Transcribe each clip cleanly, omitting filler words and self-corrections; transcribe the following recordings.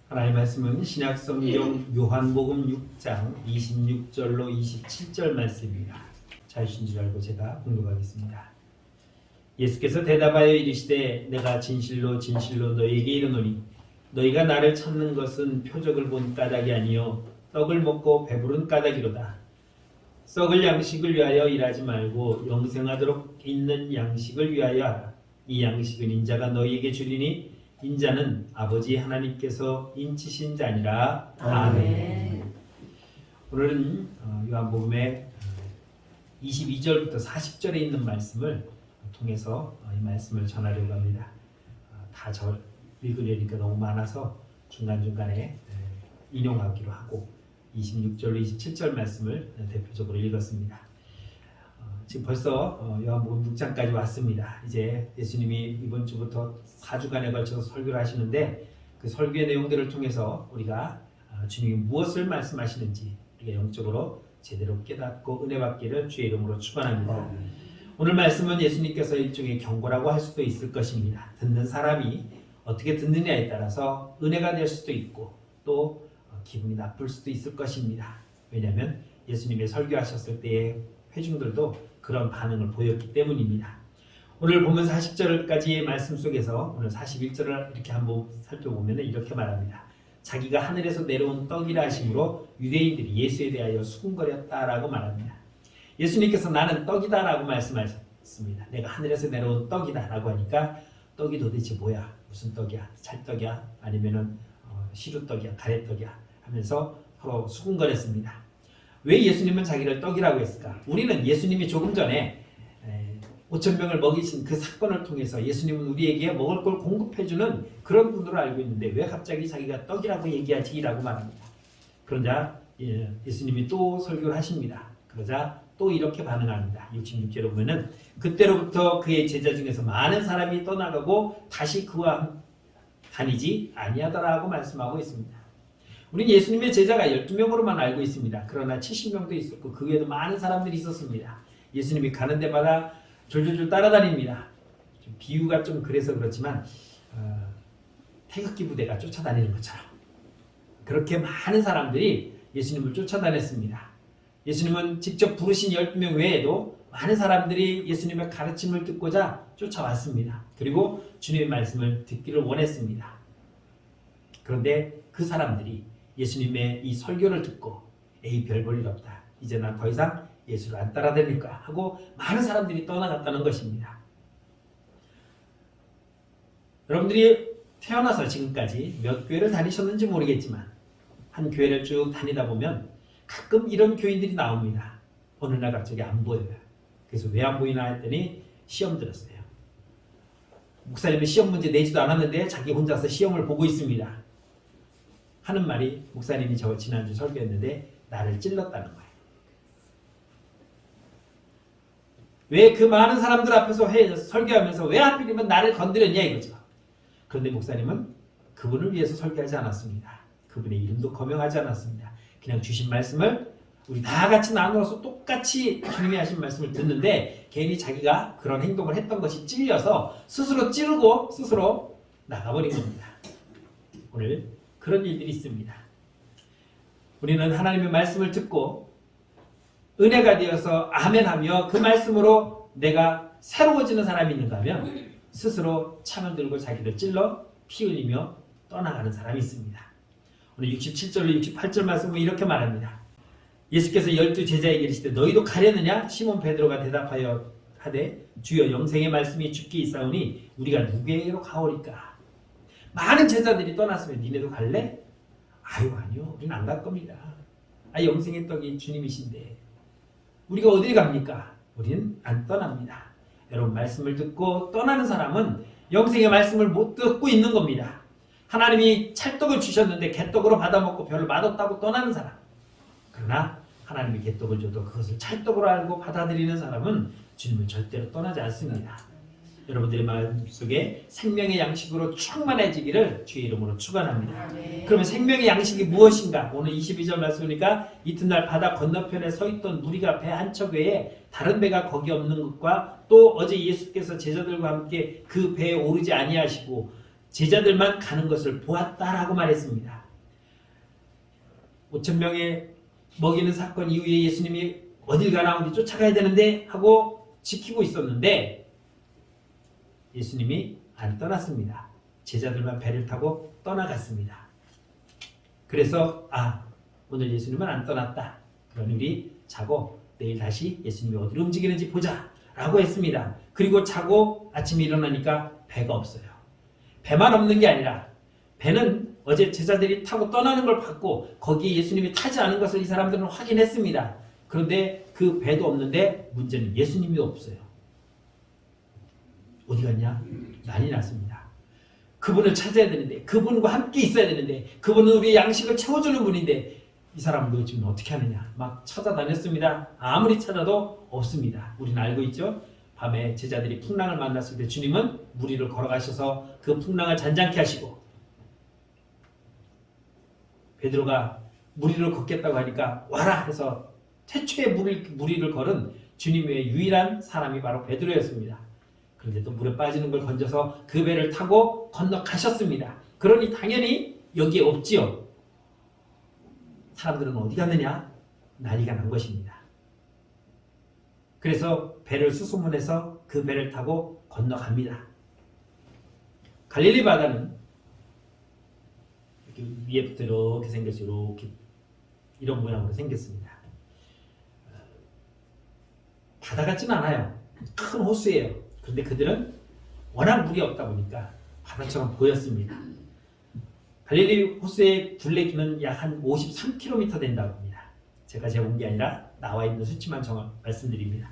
하나님의 말씀은 신약성경 요한복음 6장 26절로 27절 말씀입니다. 잘 주신 줄 알고 제가 공독하겠습니다. 예수께서 대답하여 이르시되 내가 진실로 진실로 너희에게 이르노니 너희가 나를 찾는 것은 표적을 본 까닭이 아니요 떡을 먹고 배부른 까닭이로다. 썩을 양식을 위하여 일하지 말고 영생하도록 있는 양식을 위하여 하라. 이 양식은 인자가 너희에게 주리니 인자는 아버지 하나님께서 인치신 자니라. 아멘. 오늘은 요한복음의 22절부터 40절에 있는 말씀을 통해서 이 말씀을 전하려고 합니다. 다 읽으려니까 너무 많아서 중간중간에 인용하기로 하고 26절로 27절 말씀을 대표적으로 읽었습니다. 지금 벌써 요한복음 6장까지 왔습니다. 이제 예수님이 이번 주부터 4주간에 걸쳐서 설교를 하시는데 그 설교의 내용들을 통해서 우리가 주님이 무엇을 말씀하시는지 우리가 영적으로 제대로 깨닫고 은혜 받기를 주의 이름으로 축원합니다. 오늘 말씀은 예수님께서 일종의 경고라고 할 수도 있을 것입니다. 듣는 사람이 어떻게 듣느냐에 따라서 은혜가 될 수도 있고 또 기분이 나쁠 수도 있을 것입니다. 왜냐하면 예수님의 설교하셨을 때의 회중들도 그런 반응을 보였기 때문입니다. 오늘 본문 40절까지의 말씀 속에서 오늘 41절을 이렇게 한번 살펴보면 이렇게 말합니다. 자기가 하늘에서 내려온 떡이라 하심으로 유대인들이 예수에 대하여 수군거렸다라고 말합니다. 예수님께서 나는 떡이다 라고 말씀하셨습니다. 내가 하늘에서 내려온 떡이다 라고 하니까 떡이 도대체 뭐야? 무슨 떡이야? 찰떡이야? 아니면은 시루떡이야? 가래떡이야? 하면서 서로 수군거렸습니다. 왜 예수님은 자기를 떡이라고 했을까? 우리는 예수님이 조금 전에 5,000명을 먹이신 그 사건을 통해서 예수님은 우리에게 먹을 걸 공급해주는 그런 분으로 알고 있는데 왜 갑자기 자기가 떡이라고 얘기하지? 라고 말합니다. 그러자 예수님이 또 설교를 하십니다. 그러자 또 이렇게 반응합니다. 66절에 보면은 그때로부터 그의 제자 중에서 많은 사람이 떠나가고 다시 그와 다니지 아니하더라고 말씀하고 있습니다. 우리는 예수님의 제자가 12명으로만 알고 있습니다. 그러나 70명도 있었고 그 외에도 많은 사람들이 있었습니다. 예수님이 가는 데마다 졸졸졸 따라다닙니다. 비유가 좀 그래서 그렇지만 태극기 부대가 쫓아다니는 것처럼 그렇게 많은 사람들이 예수님을 쫓아다녔습니다. 예수님은 직접 부르신 12명 외에도 많은 사람들이 예수님의 가르침을 듣고자 쫓아왔습니다. 그리고 주님의 말씀을 듣기를 원했습니다. 그런데 그 사람들이 예수님의 이 설교를 듣고 에이 별 볼 일 없다. 이제 난 더 이상 예수를 안 따라다닐까 하고 많은 사람들이 떠나갔다는 것입니다. 여러분들이 태어나서 지금까지 몇 교회를 다니셨는지 모르겠지만 한 교회를 쭉 다니다 보면 가끔 이런 교인들이 나옵니다. 어느 날 갑자기 안 보여요. 그래서 왜 안 보이나 했더니 시험 들었어요. 목사님은 시험 문제 내지도 않았는데 자기 혼자서 시험을 보고 있습니다. 하는 말이 목사님이 저 지난주 설교했는데 나를 찔렀다는 거예요. 왜 그 많은 사람들 앞에서 설교하면서 왜 하필이면 나를 건드렸냐 이거죠. 그런데 목사님은 그분을 위해서 설교하지 않았습니다. 그분의 이름도 거명하지 않았습니다. 그냥 주신 말씀을 우리 다 같이 나누어서 똑같이 주님이 하신 말씀을 듣는데 괜히 자기가 그런 행동을 했던 것이 찔려서 스스로 찌르고 스스로 나가버린 겁니다. 오늘 그런 일들이 있습니다. 우리는 하나님의 말씀을 듣고 은혜가 되어서 아멘하며 그 말씀으로 내가 새로워지는 사람이 있는가 하면 스스로 창을 들고 자기를 찔러 피 흘리며 떠나가는 사람이 있습니다. 오늘 67절로 68절 말씀은 이렇게 말합니다. 예수께서 12제자에게 이르시되 너희도 가려느냐? 시몬 베드로가 대답하여 하되 주여 영생의 말씀이 주께 있사오니 우리가 누구에게로 가오리까? 많은 제자들이 떠났으면 니네도 갈래? 아니요. 우리는 안 갈 겁니다. 영생의 떡이 주님이신데 우리가 어딜 갑니까? 우리는 안 떠납니다. 여러분 말씀을 듣고 떠나는 사람은 영생의 말씀을 못 듣고 있는 겁니다. 하나님이 찰떡을 주셨는데 개떡으로 받아먹고 별로 맛없다고 떠나는 사람. 그러나 하나님이 개떡을 줘도 그것을 찰떡으로 알고 받아들이는 사람은 주님을 절대로 떠나지 않습니다. 여러분들의 마음속에 생명의 양식으로 충만해지기를 주의 이름으로 축원합니다. 그러면 생명의 양식이 무엇인가? 오늘 22절 말씀이니까 이튿날 바다 건너편에 서 있던 무리가 배 한 척 외에 다른 배가 거기 없는 것과 또 어제 예수께서 제자들과 함께 그 배에 오르지 아니하시고 제자들만 가는 것을 보았다라고 말했습니다. 5,000명에 먹이는 사건 이후에 예수님이 어딜 가나 어디 쫓아가야 되는데 하고 지키고 있었는데 예수님이 안 떠났습니다. 제자들만 배를 타고 떠나갔습니다. 그래서 오늘 예수님은 안 떠났다. 그러니 우리 자고 내일 다시 예수님이 어디로 움직이는지 보자 라고 했습니다. 그리고 자고 아침에 일어나니까 배가 없어요. 배만 없는 게 아니라 배는 어제 제자들이 타고 떠나는 걸 봤고 거기에 예수님이 타지 않은 것을 이 사람들은 확인했습니다. 그런데 그 배도 없는데 문제는 예수님이 없어요. 어디 갔냐? 난리 났습니다. 그분을 찾아야 되는데, 그분과 함께 있어야 되는데, 그분은 우리의 양식을 채워주는 분인데 이 사람도 지금 어떻게 하느냐 막 찾아다녔습니다. 아무리 찾아도 없습니다. 우리는 알고 있죠? 밤에 제자들이 풍랑을 만났을 때 주님은 무리를 걸어가셔서 그 풍랑을 잔잔케 하시고 베드로가 무리를 걷겠다고 하니까 와라 해서 최초의 무리를 걸은 주님의 유일한 사람이 바로 베드로였습니다. 그런데 또 물에 빠지는 걸 건져서 그 배를 타고 건너가셨습니다. 그러니 당연히 여기에 없지요. 사람들은 어디 갔느냐? 난리가 난 것입니다. 그래서 배를 수소문해서 그 배를 타고 건너갑니다. 갈릴리 바다는 이렇게 위에부터 이렇게 생겨서 이렇게 이런 모양으로 생겼습니다. 바다 같지는 않아요. 큰 호수예요. 그런데 그들은 워낙 물이 없다 보니까 바다처럼 보였습니다. 갈릴리 호수의 둘레길은 약 한 53km 된다고 합니다. 제가 재본 게 아니라 나와 있는 수치만 말씀드립니다.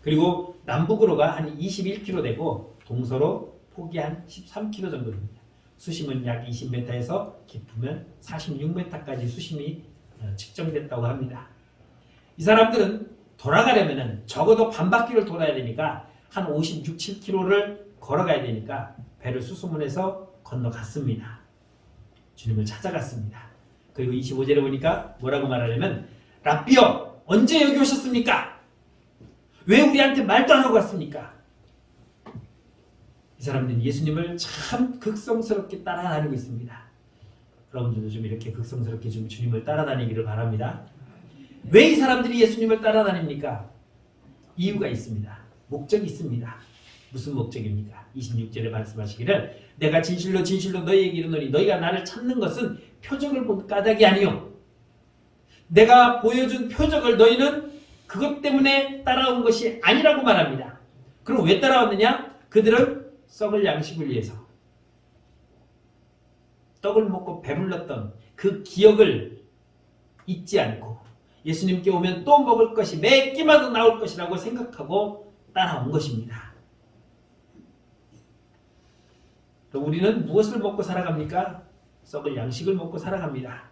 그리고 남북으로가 한 21km 되고 동서로 폭이 한 13km 정도 됩니다. 수심은 약 20m에서 깊으면 46m까지 수심이 측정됐다고 합니다. 이 사람들은 돌아가려면 적어도 반바퀴를 돌아야 되니까 한 56, 7km를 걸어가야 되니까 배를 수소문해서 건너갔습니다. 주님을 찾아갔습니다. 그리고 25절에 보니까 뭐라고 말하냐면 랍비여 언제 여기 오셨습니까? 왜 우리한테 말도 안 하고 갔습니까? 이 사람들은 예수님을 참 극성스럽게 따라다니고 있습니다. 여러분들도 좀 이렇게 극성스럽게 좀 주님을 따라다니기를 바랍니다. 왜 이 사람들이 예수님을 따라다닙니까? 이유가 있습니다. 목적이 있습니다. 무슨 목적입니까? 26절에 말씀하시기를 내가 진실로 진실로 너희에게 이르노니 너희가 나를 찾는 것은 표적을 본 까닭이 아니요 내가 보여준 표적을 너희는 그것 때문에 따라온 것이 아니라고 말합니다. 그럼 왜 따라왔느냐? 그들은 썩을 양식을 위해서 떡을 먹고 배불렀던 그 기억을 잊지 않고 예수님께 오면 또 먹을 것이 매 끼마다 나올 것이라고 생각하고 따라온 것입니다. 그럼 우리는 무엇을 먹고 살아갑니까? 썩을 양식을 먹고 살아갑니다.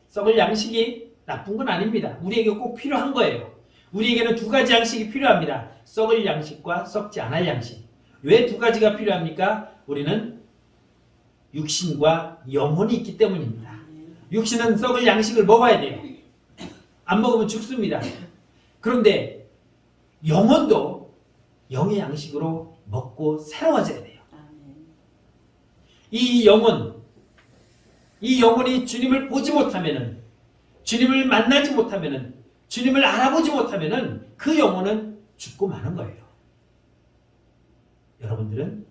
썩을 양식이 나쁜 건 아닙니다. 우리에게 꼭 필요한 거예요. 우리에게는 두 가지 양식이 필요합니다. 썩을 양식과 썩지 않을 양식. 왜 두 가지가 필요합니까? 우리는 육신과 영혼이 있기 때문입니다. 육신은 썩을 양식을 먹어야 돼요. 안 먹으면 죽습니다. 그런데 영혼도 영의 양식으로 먹고 새로워져야 돼요. 이 영혼이 주님을 보지 못하면은, 주님을 만나지 못하면은, 주님을 알아보지 못하면은 그 영혼은 죽고 마는 거예요. 여러분들은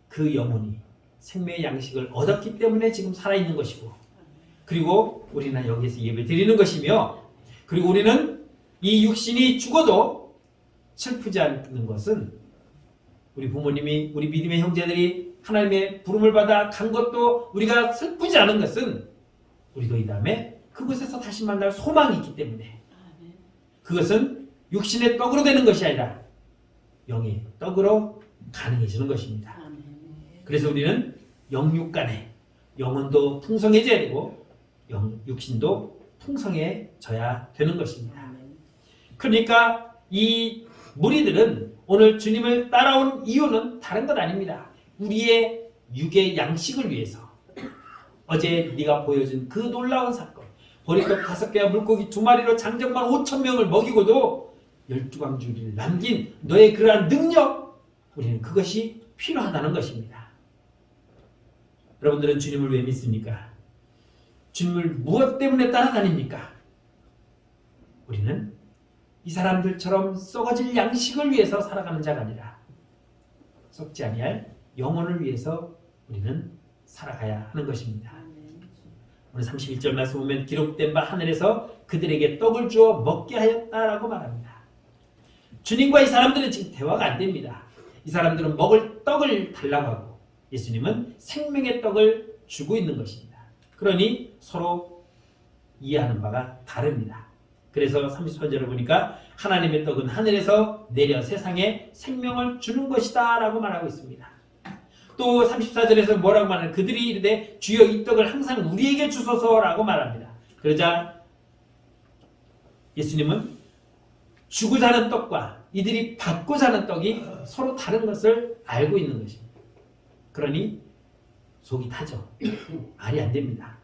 그 영혼이 생명의 양식을 얻었기 때문에 지금 살아있는 것이고, 그리고 우리는 여기에서 예배 드리는 것이며, 그리고 우리는 이 육신이 죽어도 슬프지 않는 것은 우리 부모님이, 우리 믿음의 형제들이 하나님의 부름을 받아 간 것도 우리가 슬프지 않은 것은 우리도 이 다음에 그곳에서 다시 만날 소망이 있기 때문에 그것은 육신의 떡으로 되는 것이 아니라 영의 떡으로 가능해지는 것입니다. 그래서 우리는 영육간에 영혼도 풍성해져야 되고 육신도 풍성해져야 되는 것입니다. 그러니까 이 무리들은 오늘 주님을 따라온 이유는 다른 것 아닙니다. 우리의 육의 양식을 위해서. 어제 네가 보여준 그 놀라운 사건, 보리떡 5개와 물고기 2마리로 장정만 5,000명을 먹이고도 12광주리를 남긴 너의 그러한 능력, 우리는 그것이 필요하다는 것입니다. 여러분들은 주님을 왜 믿습니까? 주님을 무엇 때문에 따라다닙니까? 우리는 이 사람들처럼 썩어질 양식을 위해서 살아가는 자가 아니라 썩지 아니할 영혼을 위해서 우리는 살아가야 하는 것입니다. 오늘 31절 말씀 보면 기록된 바 하늘에서 그들에게 떡을 주어 먹게 하였다라고 말합니다. 주님과 이 사람들은 지금 대화가 안 됩니다. 이 사람들은 먹을 떡을 달라고 하고 예수님은 생명의 떡을 주고 있는 것입니다. 그러니 서로 이해하는 바가 다릅니다. 그래서 33절을 보니까 하나님의 떡은 하늘에서 내려 세상에 생명을 주는 것이다 라고 말하고 있습니다. 또 34절에서 뭐라고 말하는 그들이 이르되 주여 이 떡을 항상 우리에게 주소서라고 말합니다. 그러자 예수님은 주고 자는 떡과 이들이 받고 자는 떡이 서로 다른 것을 알고 있는 것입니다. 그러니 속이 타죠. 말이 안 됩니다.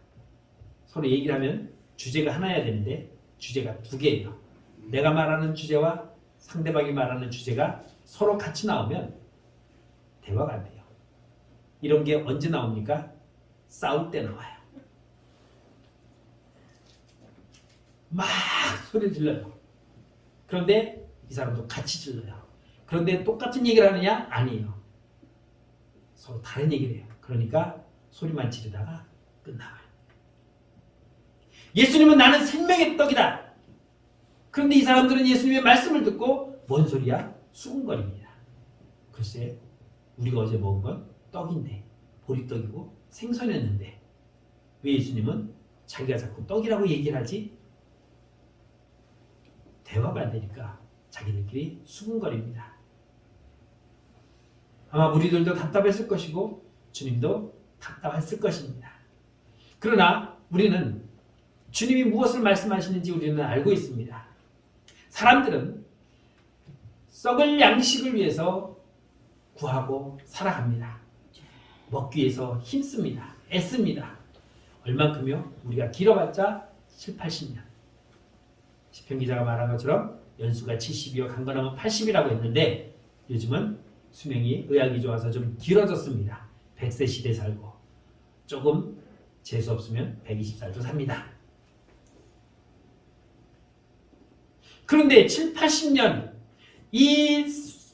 서로 얘기를 하면 주제가 하나여야 되는데 주제가 두 개예요. 내가 말하는 주제와 상대방이 말하는 주제가 서로 같이 나오면 대화가 안 돼요. 이런 게 언제 나옵니까? 싸울 때 나와요. 막 소리를 질러요. 그런데 이 사람도 같이 질러요. 그런데 똑같은 얘기를 하느냐? 아니에요. 서로 다른 얘기를 해요. 그러니까 소리만 지르다가 끝나요. 예수님은 나는 생명의 떡이다. 그런데 이 사람들은 예수님의 말씀을 듣고 뭔 소리야? 수군거립니다. 글쎄 우리가 어제 먹은 건 떡인데 보리떡이고 생선이었는데 왜 예수님은 자기가 자꾸 떡이라고 얘기를 하지? 대화가 안 되니까 자기들끼리 수군거립니다. 아마 우리들도 답답했을 것이고 주님도 답답했을 것입니다. 그러나 우리는 주님이 무엇을 말씀하시는지 우리는 알고 있습니다. 사람들은 썩을 양식을 위해서 구하고 살아갑니다. 먹기 위해서 힘씁니다. 애씁니다. 얼만큼요? 우리가 길어봤자 7, 80년. 시편 기자가 말한 것처럼 연수가 70이요 강건하면 80이라고 했는데 요즘은 수명이 의학이 좋아서 좀 길어졌습니다. 100세 시대 살고 조금 재수 없으면 120살도 삽니다. 그런데 7, 80년 이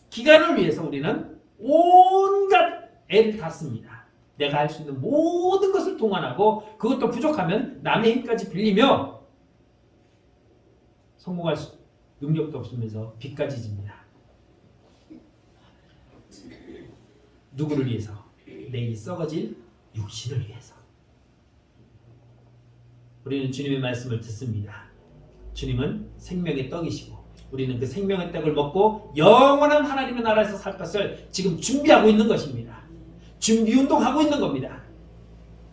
기간을 위해서 우리는 온갖 애를 다 씁니다. 내가 할 수 있는 모든 것을 동원하고 그것도 부족하면 남의 힘까지 빌리며 성공할 능력도 없으면서 빚까지 집니다. 누구를 위해서? 내 이 썩어질 육신을 위해서. 우리는 주님의 말씀을 듣습니다. 주님은 생명의 떡이시고 우리는 그 생명의 떡을 먹고 영원한 하나님의 나라에서 살 것을 지금 준비하고 있는 것입니다. 준비운동하고 있는 겁니다.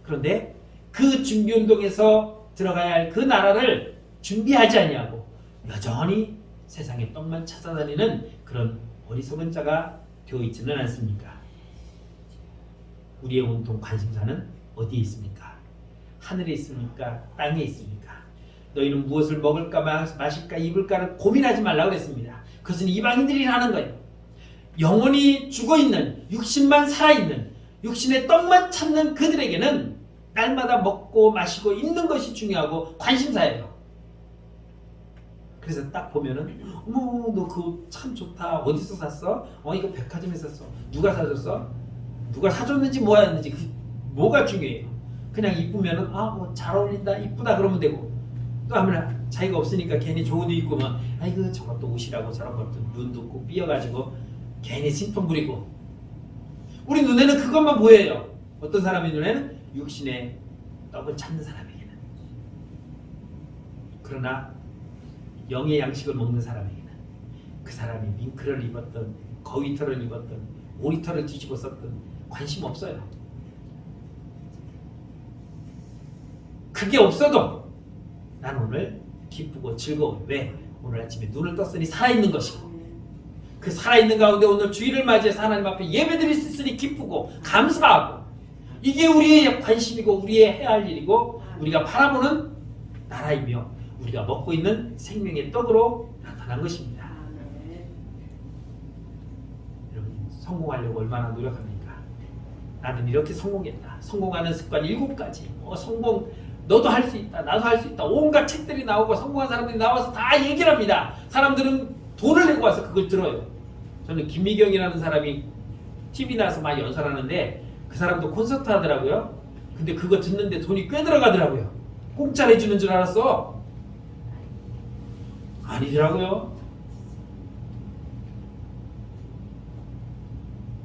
그런데 그 준비운동에서 들어가야 할 그 나라를 준비하지 아니하고 여전히 세상의 떡만 찾아다니는 그런 어리석은 자가 되어 있지는 않습니까? 우리의 온통 관심사는 어디에 있습니까? 하늘에 있습니까? 땅에 있습니까? 너희는 무엇을 먹을까 마실까 입을까를 고민하지 말라고 그랬습니다. 그것은 이방인들이 하는 거예요. 영혼이 죽어있는 육신만 살아있는 육신의 떡만 찾는 그들에게는 날마다 먹고 마시고 입는 것이 중요하고 관심사예요. 그래서 딱 보면은 어머 너 그거 참 좋다. 어디서 샀어? 이거 백화점에서 샀어. 누가 사줬어? 누가 사줬는지 뭐였는지 뭐가 중요해요. 그냥 이쁘면은 뭐 잘 어울린다 이쁘다 그러면 되고 또 하면 자기가 없으니까 괜히 좋은 옷 입고 막 아이고 저것도 옷이라고 저런 것도 눈도 꼭 삐어가지고 괜히 신품 부리고 우리 눈에는 그것만 보여요. 어떤 사람의 눈에는 육신의 떡을 찾는 사람에게는. 그러나 영의 양식을 먹는 사람에게는 그 사람이 밍크를 입었던 거위털을 입었던 오리털을 뒤집어 썼던 관심 없어요. 그게 없어도 난 오늘 기쁘고 즐거워요. 왜? 오늘 아침에 눈을 떴으니 살아있는 것이고 그 살아있는 가운데 오늘 주일을 맞이해서 하나님 앞에 예배드릴 수 있으니 기쁘고 감사하고 이게 우리의 관심이고 우리의 해야 할 일이고 우리가 바라보는 나라이며 우리가 먹고 있는 생명의 떡으로 나타난 것입니다. 여러분 성공하려고 얼마나 노력합니까? 나는 이렇게 성공했다. 성공하는 습관 7가지. 성공 너도 할 수 있다. 나도 할 수 있다. 온갖 책들이 나오고 성공한 사람들이 나와서 다 얘기를 합니다. 사람들은 돈을 내고 와서 그걸 들어요. 저는 김미경이라는 사람이 TV 나와서 많이 연설하는데 그 사람도 콘서트 하더라고요. 근데 그거 듣는데 돈이 꽤 들어가더라고요. 공짜로 해주는 줄 알았어. 아니더라고요.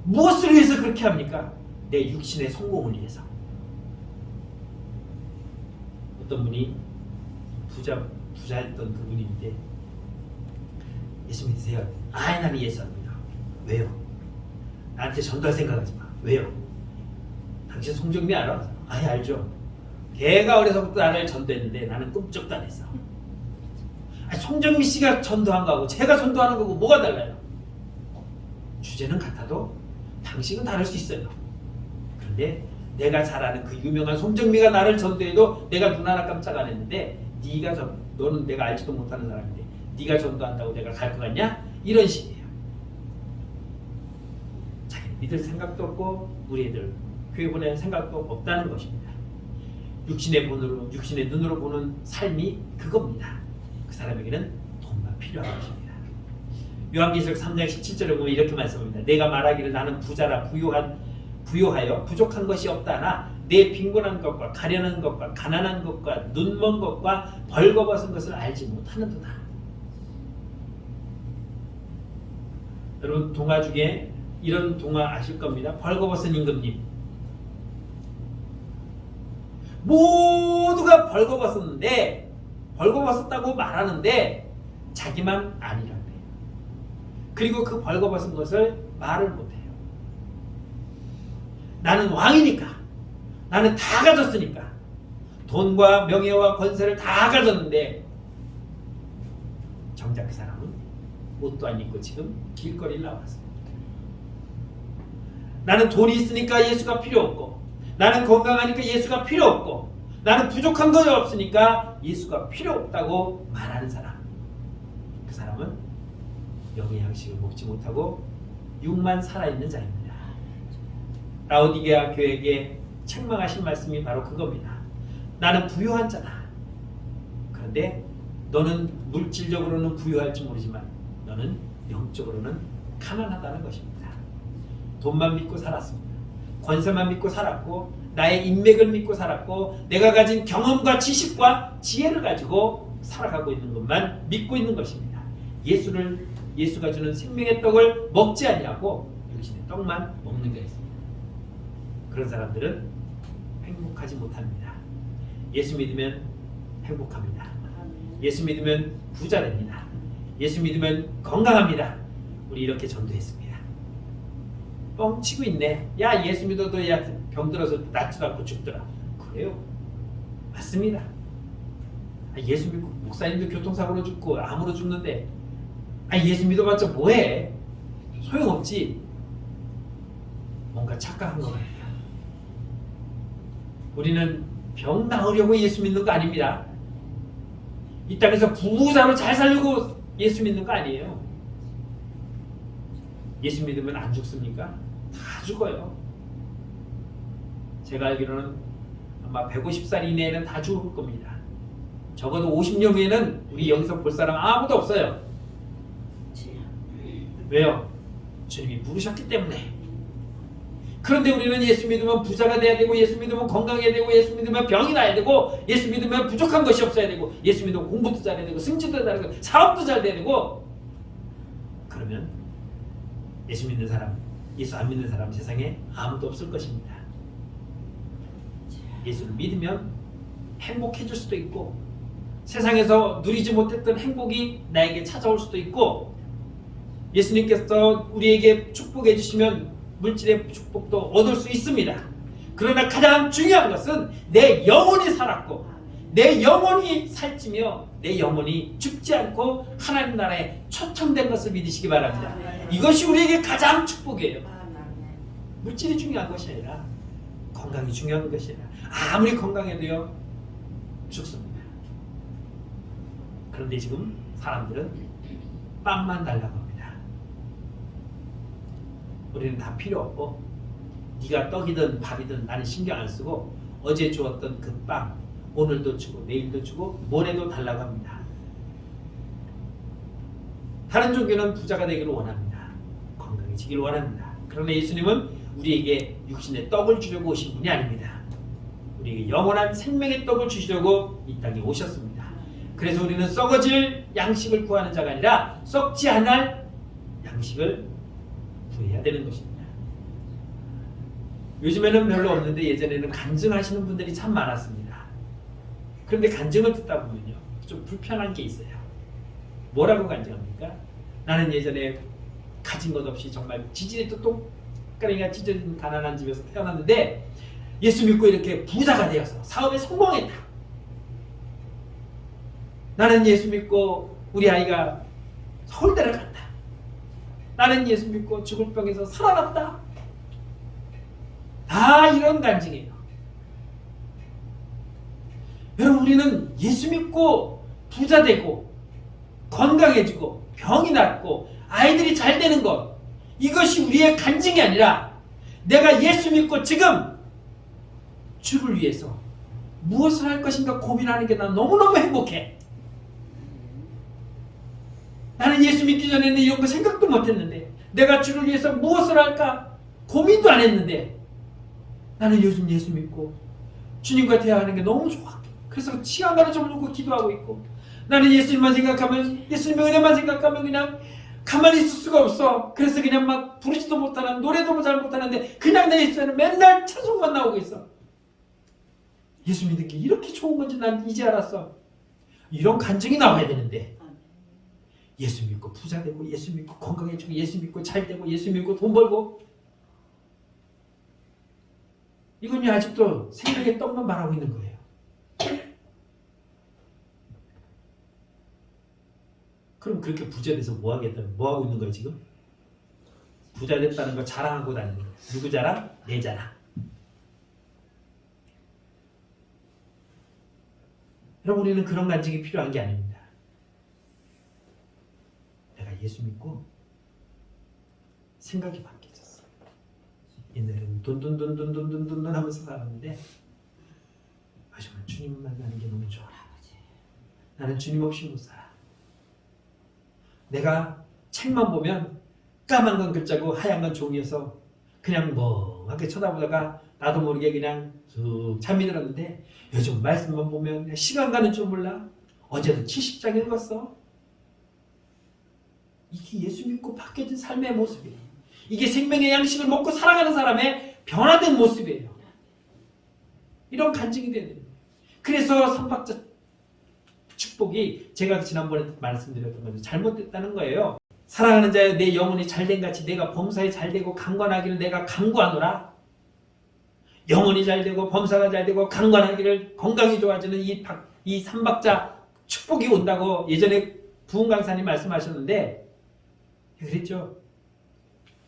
무엇을 위해서 그렇게 합니까? 내 육신의 성공을 위해서. 어떤 분이 부자였던 그분인데 예수 믿으세요? 나는 예수 안 믿어. 왜요? 나한테 전도할 생각하지 마. 왜요? 당신 송정미 알아? 알죠. 걔가 어려서부터 나를 전도했는데 나는 꿈쩍도 안 했어. 송정미 씨가 전도한 거하고 제가 전도하는 거고 뭐가 달라요? 주제는 같아도 방식은 다를 수 있어요. 그런데 내가 잘 아는 그 유명한 송정미가 나를 전도해도 내가 눈 하나 깜짝 안 했는데 너는 내가 알지도 못하는 사람인데 네가 전도한다고 내가 갈 것 같냐? 이런 식이에요. 자기 믿을 생각도 없고 우리 애들 교회 보낼 생각도 없다는 것입니다. 육신의 눈으로 보는 삶이 그겁니다. 그 사람에게는 돈만 필요한 것입니다. 요한계시록 3장 17절에 보면 이렇게 말씀합니다. 내가 말하기를 나는 부자라 부요하여 부족한 것이 없다나 내 빈곤한 것과 가련한 것과 가난한 것과 눈먼 것과 벌거벗은 것을 알지 못하는도다. 여러분 동화 중에 이런 동화 아실 겁니다. 벌거벗은 임금님. 모두가 벌거벗었는데 벌거벗었다고 말하는데 자기만 아니라고 해요. 그리고 그 벌거벗은 것을 말을 못해요. 나는 왕이니까, 나는 다 가졌으니까, 돈과 명예와 권세를 다 가졌는데 정작 그 사람은 옷도 안 입고 지금 길거리를 나왔습니다. 나는 돈이 있으니까 예수가 필요 없고, 나는 건강하니까 예수가 필요 없고, 나는 부족한 것이 없으니까 예수가 필요 없다고 말하는 사람. 그 사람은 영의 양식을 먹지 못하고 육만 살아있는 자입니다. 라오디게아 교회에게 책망하신 말씀이 바로 그겁니다. 나는 부유한 자다. 그런데 너는 물질적으로는 부유할지 모르지만 너는 영적으로는 가난하다는 것입니다. 돈만 믿고 살았습니다. 권세만 믿고 살았고 나의 인맥을 믿고 살았고 내가 가진 경험과 지식과 지혜를 가지고 살아가고 있는 것만 믿고 있는 것입니다. 예수가 주는 생명의 떡을 먹지 아니하고 육신의 떡만 먹는 게 있습니다. 그런 사람들은 행복하지 못합니다. 예수 믿으면 행복합니다. 예수 믿으면 부자 됩니다. 예수 믿으면 건강합니다. 우리 이렇게 전도했습니다. 뻥치고 있네. 야 예수 믿어도 야 병들어서 낫지도 않고 죽더라. 그래요? 맞습니다. 예수 믿고 목사님도 교통사고로 죽고 암으로 죽는데 예수 믿어봤자 뭐해? 소용없지. 뭔가 착각한 것 같아요. 우리는 병 나으려고 예수 믿는 거 아닙니다. 이 땅에서 부자로 잘 살려고 예수 믿는 거 아니에요. 예수 믿으면 안 죽습니까? 다 죽어요. 제가 알기로는 아마 150살 이내에는 다 죽을 겁니다. 적어도 50년 후에는 우리 여기서 볼 사람 아무도 없어요. 왜요? 주님이 부르셨기 때문에. 그런데 우리는 예수 믿으면 부자가 돼야 되고 예수 믿으면 건강해야 되고 예수 믿으면 병이 나야 되고 예수 믿으면 부족한 것이 없어야 되고 예수 믿으면 공부도 잘해야 되고 승진도 잘해야 되고 사업도 잘 돼야 되고. 그러면 예수 믿는 사람, 예수 안 믿는 사람 세상에 아무도 없을 것입니다. 예수를 믿으면 행복해질 수도 있고 세상에서 누리지 못했던 행복이 나에게 찾아올 수도 있고 예수님께서 우리에게 축복해 주시면 물질의 축복도 얻을 수 있습니다. 그러나 가장 중요한 것은 내 영혼이 살았고 내 영혼이 살찌며 내 영혼이 죽지 않고 하나님 나라에 초청된 것을 믿으시기 바랍니다. 이것이 우리에게 가장 축복이에요. 물질이 중요한 것이 아니라 건강이 중요한 것이 아니라 아무리 건강해도요 죽습니다. 그런데 지금 사람들은 빵만 달라고 합니다. 우리는 다 필요 없고 네가 떡이든 밥이든 나는 신경 안 쓰고 어제 주었던 그 빵 오늘도 주고 내일도 주고 모레도 달라고 합니다. 다른 종교는 부자가 되기를 원합니다. 건강해지기를 원합니다. 그러나 예수님은 우리에게 육신의 떡을 주려고 오신 분이 아닙니다. 우리에게 영원한 생명의 떡을 주시려고 이 땅에 오셨습니다. 그래서 우리는 썩어질 양식을 구하는 자가 아니라 썩지 않을 양식을 구해야 되는 것입니다. 요즘에는 별로 없는데 예전에는 간증하시는 분들이 참 많았습니다. 그런데 간증을 듣다 보면요, 좀 불편한 게 있어요. 뭐라고 간증합니까? 나는 예전에 가진 것 없이 정말 지지리도 똥가리가 찢어진 가난한 집에서 태어났는데 예수 믿고 이렇게 부자가 되어서 사업에 성공했다. 나는 예수 믿고 우리 아이가 서울대를 갔다. 나는 예수 믿고 죽을 병에서 살아났다. 다 이런 간증이에요. 여러분, 우리는 예수 믿고 부자 되고 건강해지고 병이 낫고 아이들이 잘 되는 것, 이것이 우리의 간증이 아니라 내가 예수 믿고 지금 주를 위해서 무엇을 할 것인가 고민하는 게 난 너무너무 행복해. 나는 예수 믿기 전에는 이런 거 생각도 못했는데 내가 주를 위해서 무엇을 할까 고민도 안 했는데 나는 요즘 예수 믿고 주님과 대화하는 게 너무 좋아. 그래서 시간가를 접어놓고 기도하고 있고, 나는 예수님만 생각하면, 예수님의 은혜만 생각하면 그냥 가만히 있을 수가 없어. 그래서 그냥 막 부르지도 못하는, 노래도 잘 못하는데 그냥 내 입술에는 맨날 찬송만 나오고 있어. 예수 믿는 게 이렇게 좋은 건지 난 이제 알았어. 이런 간증이 나와야 되는데 예수 믿고 부자 되고 예수 믿고 건강해지고 예수 믿고 잘 되고 예수 믿고 돈 벌고, 이건 아직도 생명의 떡만 말하고 있는 거예요. 그럼 그렇게 부자 돼서 뭐 하겠다? 뭐 하고 있는 거야 지금? 부자 됐다는 거 자랑하고 다니는 거야. 누구 자랑? 내 자랑. 여러분, 우리는 그런 간증이 필요한 게 아닙니다. 내가 예수 믿고 생각이 바뀌었어. 옛날에는 돈 하면서 살았는데 정말 주님 만나는 게 너무 좋아. 나는 주님 없이 못 살아. 내가 책만 보면 까만 건 글자고 하얀 건 종이어서 그냥 멍하게 쳐다보다가 나도 모르게 그냥 쭉 잠이 들었는데 요즘 말씀만 보면 그냥 시간 가는 줄 몰라. 어제도 70장 읽었어. 이게 예수 믿고 바뀌어진 삶의 모습이에요. 이게 생명의 양식을 먹고 살아가는 사람의 변화된 모습이에요. 이런 간증이 돼야 됩니다. 그래서 삼박자 축복이 제가 지난번에 말씀드렸던 것처럼 잘못됐다는 거예요. 사랑하는 자여, 내 영혼이 잘된 같이 내가 범사에 잘되고 강건하기를 내가 간구하노라. 영혼이 잘되고 범사가 잘되고 강건하기를, 건강이 좋아지는 이 삼박자 축복이 온다고 예전에 부흥 강사님 말씀하셨는데 그랬죠.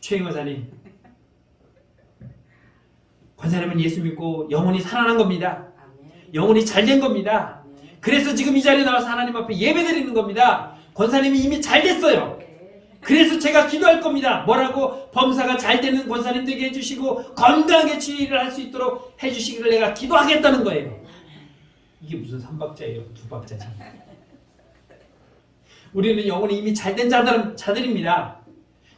최영 권사님, 권사님은 예수 믿고 영혼이 살아난 겁니다. 영혼이 잘된 겁니다. 그래서 지금 이 자리에 나와서 하나님 앞에 예배드리는 겁니다. 권사님이 이미 잘 됐어요. 그래서 제가 기도할 겁니다. 뭐라고? 범사가 잘 되는 권사님 되게 해주시고 건강하게 치유를 할 수 있도록 해주시기를 내가 기도하겠다는 거예요. 이게 무슨 3박자예요? 2박자지. 우리는 영혼이 이미 잘된 자들입니다.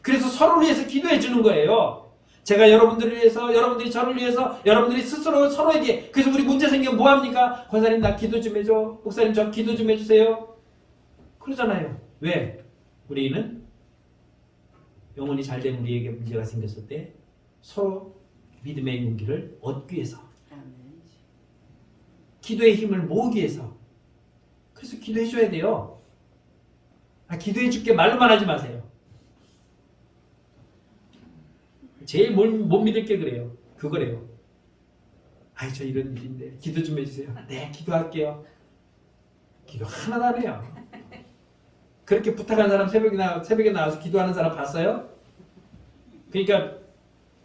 그래서 서로를 위해서 기도해 주는 거예요. 제가 여러분들을 위해서, 여러분들이 저를 위해서, 여러분들이 스스로 서로에게. 그래서 우리 문제 생기면 뭐합니까? 권사님 나 기도 좀 해줘. 목사님 저 기도 좀 해주세요. 그러잖아요. 왜? 우리는 영혼이 잘된 우리에게 문제가 생겼을 때 서로 믿음의 용기를 얻기 위해서, 기도의 힘을 모으기 위해서. 그래서 기도해 줘야 돼요. 기도해 줄게 말로만 하지 마세요. 제일 못 믿을 게 그래요. 그거래요. 저 이런 일인데 기도 좀 해주세요. 네, 기도할게요. 기도 하나도 안 해요. 그렇게 부탁한 사람 새벽에 나와서 기도하는 사람 봤어요? 그러니까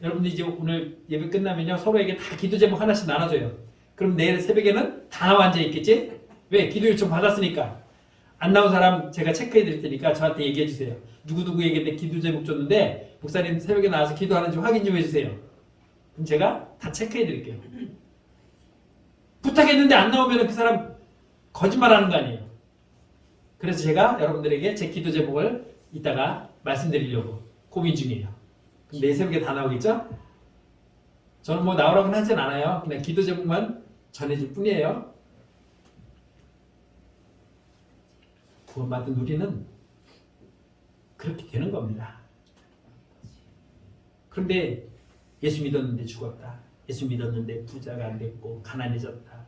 여러분들 이제 오늘 예배 끝나면요 서로에게 다 기도 제목 하나씩 나눠줘요. 그럼 내일 새벽에는 다 나와 앉아 있겠지? 왜? 기도 요청 받았으니까. 안 나온 사람 제가 체크해 드릴 테니까 저한테 얘기해 주세요. 누구누구에게 내 기도 제목 줬는데 목사님 새벽에 나와서 기도하는지 확인 좀 해주세요. 그럼 제가 다 체크해 드릴게요. 부탁했는데 안 나오면 그 사람 거짓말하는 거 아니에요. 그래서 제가 여러분들에게 제 기도 제목을 이따가 말씀드리려고 고민 중이에요. 그럼 내일 새벽에 다 나오겠죠? 저는 뭐 나오라고는 하진 않아요. 그냥 기도 제목만 전해줄 뿐이에요. 구원받은 우리는 그렇게 되는 겁니다. 그런데 예수 믿었는데 죽었다. 예수 믿었는데 부자가 안 됐고 가난해졌다.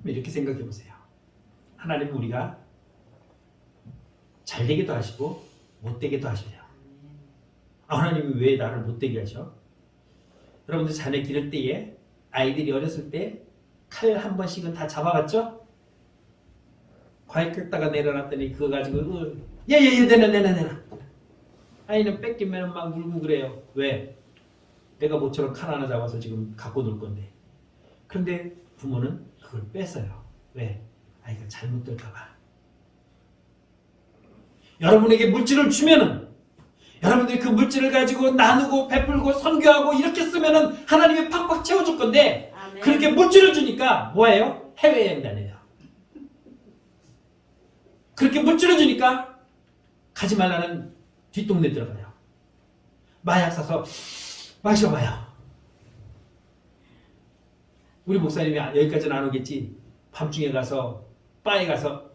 이렇게 생각해 보세요. 하나님은 우리가 잘 되게도 하시고 못 되게도 하셔요. 하나님이 왜 나를 못 되게 하셔? 여러분들 자녀 기를 때에 아이들이 어렸을 때 칼 한 번씩은 다 잡아봤죠? 과일 깎다가 내려놨더니 그거 가지고 예예예 내놔. 아이는 뺏기면 막 울고 그래요. 왜? 내가 모처럼 칼 하나 잡아서 지금 갖고 놀 건데. 그런데 부모는 그걸 뺏어요. 왜? 아이가 잘못될까봐. 여러분에게 물질을 주면은 여러분들이 그 물질을 가지고 나누고 베풀고 선교하고 이렇게 쓰면은 하나님이 팍팍 채워줄 건데 아멘. 그렇게 물질을 주니까 뭐예요? 해외여행 다녀요. 그렇게 물질을 주니까 가지 말라는 뒷동네 들어가요. 마약 사서 마셔봐요. 우리 목사님이 여기까지는 안 오겠지. 밤중에 가서 바에 가서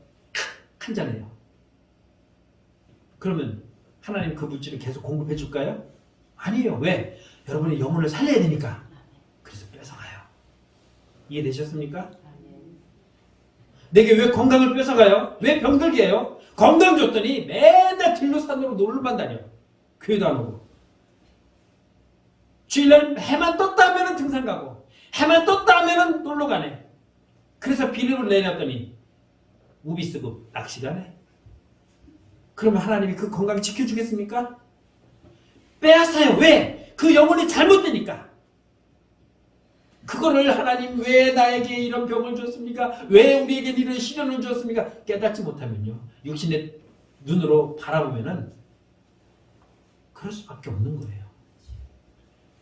한잔해요. 그러면 하나님 그 물질을 계속 공급해 줄까요? 아니에요. 왜? 여러분의 영혼을 살려야 되니까. 그래서 뺏어가요. 이해되셨습니까? 내게 왜 건강을 뺏어가요? 왜 병들게 해요? 건강 줬더니 맨날 들로 산으로 놀러만 다녀. 교회도 안 오고. 주일날 해만 떴다 하면 등산 가고 해만 떴다 하면 놀러 가네. 그래서 비료를 내놨더니 우비 쓰고 낚시 가네. 그러면 하나님이 그 건강 지켜주겠습니까? 빼앗아요. 왜? 그 영혼이 잘못되니까. 그거를 하나님 왜 나에게 이런 병을 줬습니까? 왜 우리에게 이런 시련을 줬습니까? 깨닫지 못하면요. 육신의 눈으로 바라보면은 그럴 수밖에 없는 거예요.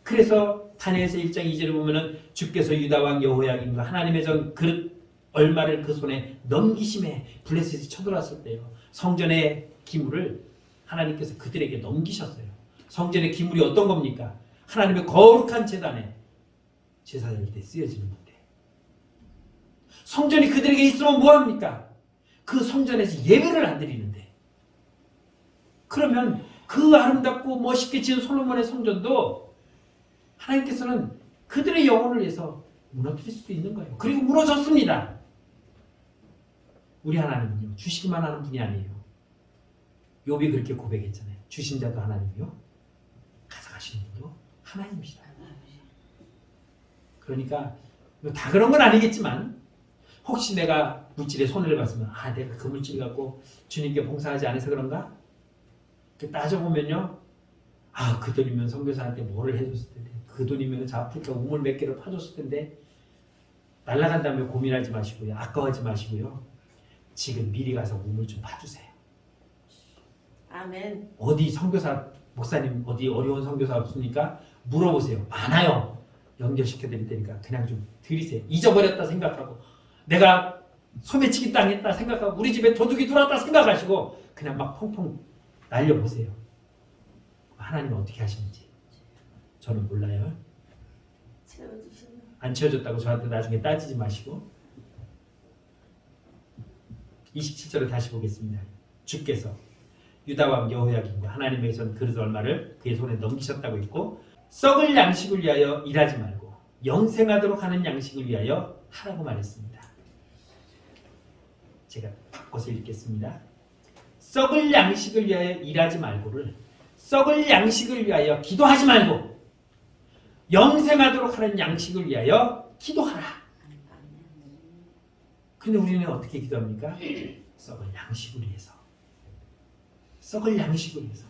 그래서 다니엘서 1장 2절을 보면은 주께서 유다 왕 여호야김과 하나님의 전 그릇 얼마를 그 손에 넘기심에 블레셋이 쳐들어왔을 때요. 성전의 기물을 하나님께서 그들에게 넘기셨어요. 성전의 기물이 어떤 겁니까? 하나님의 거룩한 제단에 제사 드릴 때 쓰여지는 건데. 성전이 그들에게 있으면 뭐합니까? 그 성전에서 예배를 안 드리는데. 그러면 그 아름답고 멋있게 지은 솔로몬의 성전도 하나님께서는 그들의 영혼을 위해서 무너뜨릴 수도 있는 거예요. 그리고 무너졌습니다. 우리 하나님은요. 주시기만 하는 분이 아니에요. 욥이 그렇게 고백했잖아요. 주신 자도 하나님이요. 가져가시는 분도 하나님이시다. 그러니까 다 그런 건 아니겠지만 혹시 내가 물질에 손해를 봤으면 내가 그 물질 갖고 주님께 봉사하지 않아서 그런가? 따져보면요. 그 돈이면 선교사한테 뭐를 해줬을 텐데 그 돈이면 저 아프리카 우물 몇 개를 파줬을 텐데 날아간 다음에 고민하지 마시고요. 아까워하지 마시고요. 지금 미리 가서 우물 좀 파주세요. 아멘. 어디 선교사 목사님 어디 어려운 선교사 없습니까? 물어보세요. 많아요. 연결시켜 드릴 테니까 그냥 좀 드리세요. 잊어버렸다 생각하고 내가 소매치기 당했다 생각하고 우리 집에 도둑이 들어왔다 생각하시고 그냥 막 펑펑 날려보세요. 하나님은 어떻게 하시는지 저는 몰라요. 안 채워줬다고 저한테 나중에 따지지 마시고 27절을 다시 보겠습니다. 주께서 유다왕 여호야김과 하나님의 전 그릇 얼마를 그의 손에 넘기셨다고 했고 썩을 양식을 위하여 일하지 말고 영생하도록 하는 양식을 위하여 하라고 말했습니다. 제가 바꿔서 읽겠습니다. 썩을 양식을 위하여 일하지 말고를 썩을 양식을 위하여 기도하지 말고 영생하도록 하는 양식을 위하여 기도하라. 근데 우리는 어떻게 기도합니까? 썩을 양식을 위해서. 썩을 양식을 위해서.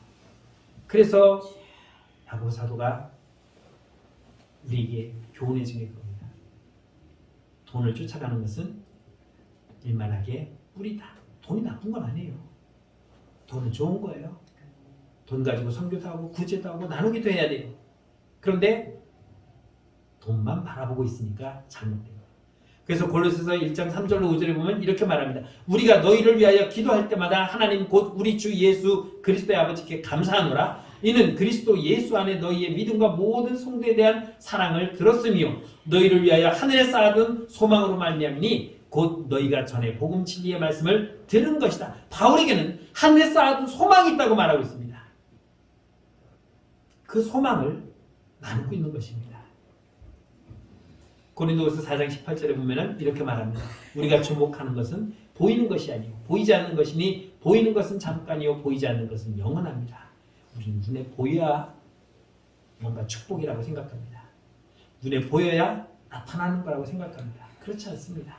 그래서 야고보 사도가 우리에게 교훈해 주는 겁니다. 돈을 쫓아가는 것은 일만하게 뿌리다. 돈이 나쁜 건 아니에요. 돈은 좋은 거예요. 돈 가지고 선교도 하고 구제도 하고 나누기도 해야 돼요. 그런데 돈만 바라보고 있으니까 잘못된 거예요. 그래서 골로새서 1장 3절로 5절에 보면 이렇게 말합니다. 우리가 너희를 위하여 기도할 때마다 하나님 곧 우리 주 예수 그리스도의 아버지께 감사하노라. 이는 그리스도 예수 안에 너희의 믿음과 모든 성도에 대한 사랑을 들었으며 너희를 위하여 하늘에 쌓아둔 소망으로 말미암으니 곧 너희가 전에 복음 진리의 말씀을 들은 것이다. 바울에게는 하늘에 쌓아둔 소망이 있다고 말하고 있습니다. 그 소망을 나누고 있는 것입니다. 고린도후서 4장 18절에 보면은 이렇게 말합니다. 우리가 주목하는 것은 보이는 것이 아니요 보이지 않는 것이니 보이는 것은 잠깐이요 보이지 않는 것은 영원합니다. 우리는 눈에 보여야 뭔가 축복이라고 생각합니다. 눈에 보여야 나타나는 거라고 생각합니다. 그렇지 않습니다.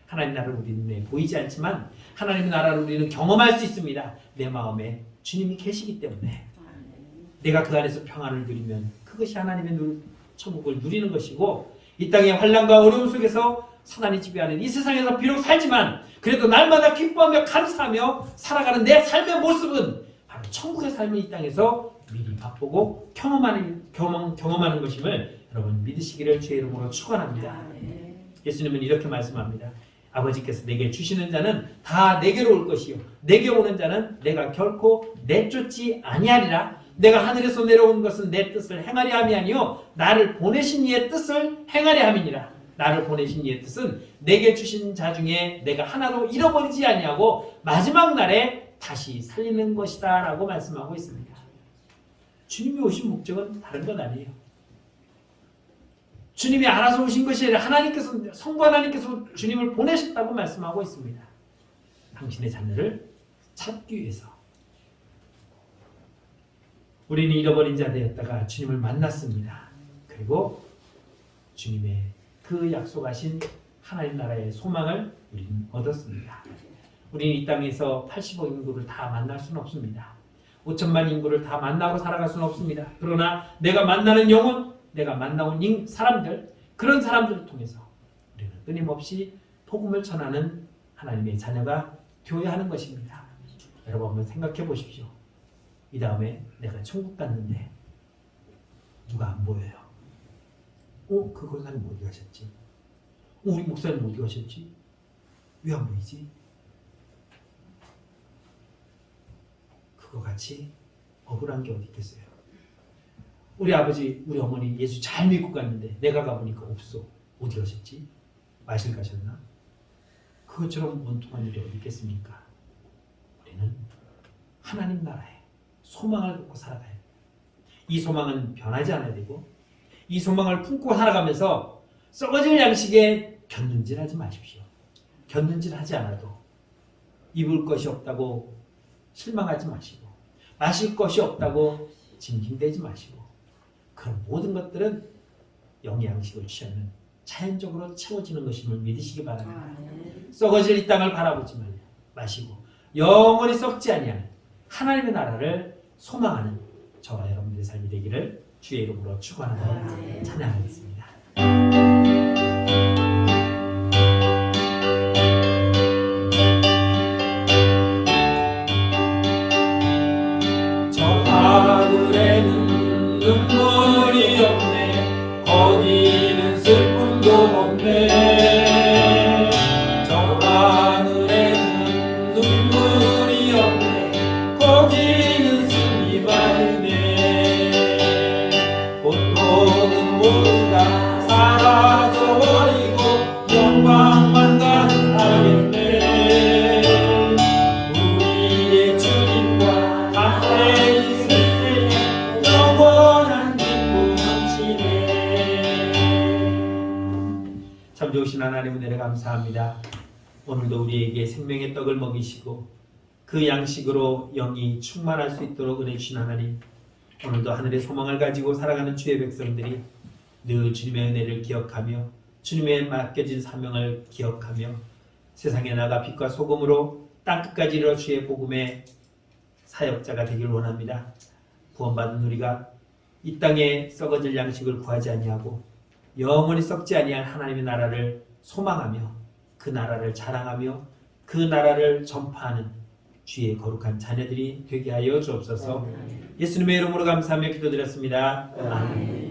하나님 나라를 우리 눈에 보이지 않지만 하나님 나라를 우리는 경험할 수 있습니다. 내 마음에 주님이 계시기 때문에 내가 그 안에서 평안을 누리면 그것이 하나님의 천국을 누리는 것이고 이 땅의 환난과 어려움 속에서 사단이 지배하는 이 세상에서 비록 살지만 그래도 날마다 기뻐하며 감사하며 살아가는 내 삶의 모습은 바로 천국의 삶을 이 땅에서 미리 맛보고 경험하는 것임을 여러분 믿으시기를 주의 이름으로 축원합니다. 예수님은 이렇게 말씀합니다. 아버지께서 내게 주시는 자는 다 내게로 올 것이요 내게 오는 자는 내가 결코 내쫓지 아니하리라. 내가 하늘에서 내려온 것은 내 뜻을 행하려 함이 아니요 나를 보내신 이의 뜻을 행하려 함이니라. 나를 보내신 이의 뜻은 내게 주신 자 중에 내가 하나도 잃어버리지 아니하고 마지막 날에 다시 살리는 것이다 라고 말씀하고 있습니다. 주님이 오신 목적은 다른 것 아니에요. 주님이 알아서 오신 것이 아니라 성부 하나님께서 주님을 보내셨다고 말씀하고 있습니다. 당신의 자녀를 찾기 위해서. 우리는 잃어버린 자 되었다가 주님을 만났습니다. 그리고 주님의 그 약속하신 하나님 나라의 소망을 우리는 얻었습니다. 우리는 이 땅에서 80억 인구를 다 만날 수는 없습니다. 5천만 인구를 다 만나고 살아갈 수는 없습니다. 그러나 내가 만나는 영혼, 내가 만나온 사람들, 그런 사람들을 통해서 우리는 끊임없이 복음을 전하는 하나님의 자녀가 되어야 하는 것입니다. 여러분 한번 생각해 보십시오. 이 다음에 내가 천국 갔는데 누가 안 보여요. 그 권사님 어디 가셨지? 우리 목사님 어디 가셨지? 왜 안 보이지? 그거 같이 억울한 게 어디 있겠어요? 우리 아버지, 우리 어머니 예수 잘 믿고 갔는데 내가 가보니까 없어. 어디 가셨지? 마실 가셨나? 그것처럼 원통한 일이 어디 있겠습니까? 우리는 하나님 나라에 소망을 갖고 살아가야 돼요. 이 소망은 변하지 않아야 되고 이 소망을 품고 살아가면서 썩어질 양식에 곁눈질하지 마십시오. 곁눈질하지 않아도 입을 것이 없다고 실망하지 마시고 마실 것이 없다고 징징대지 마시고 그런 모든 것들은 영의 양식을 취하면 자연적으로 채워지는 것임을 믿으시기 바랍니다. 썩어질 이 땅을 바라보지 마시고 영원히 썩지 아니하는 하나님의 나라를 소망하는 저와 여러분들의 삶이 되기를 주의 이름으로 축원하며 찬양하겠습니다. 저 하늘에는 눈물이 없네. 거기는 슬픔도 없네. 저 하늘에는 눈물이 없네. 거기는 승리만 있네. 고통은 모두 다 사라져버리고 영광만 가득하겠네. 우리의 주님과 함께 있을 때 영원한 기쁨 넘치네. 참 좋으신 하나님 은혜를 감사합니다. 오늘도 우리에게 생명의 떡을 먹이시고 그 양식으로 영이 충만할 수 있도록 은혜 주신 하나님, 오늘도 하늘의 소망을 가지고 살아가는 주의 백성들이 늘 주님의 은혜를 기억하며 주님의 맡겨진 사명을 기억하며 세상에 나가 빛과 소금으로 땅끝까지 이르러 주의 복음의 사역자가 되길 원합니다. 구원받은 우리가 이 땅에 썩어질 양식을 구하지 아니하고 영원히 썩지 아니할 하나님의 나라를 소망하며 그 나라를 자랑하며 그 나라를 전파하는 주의 거룩한 자녀들이 되게 하여 주옵소서. 예수님의 이름으로 감사하며 기도드렸습니다. 아멘.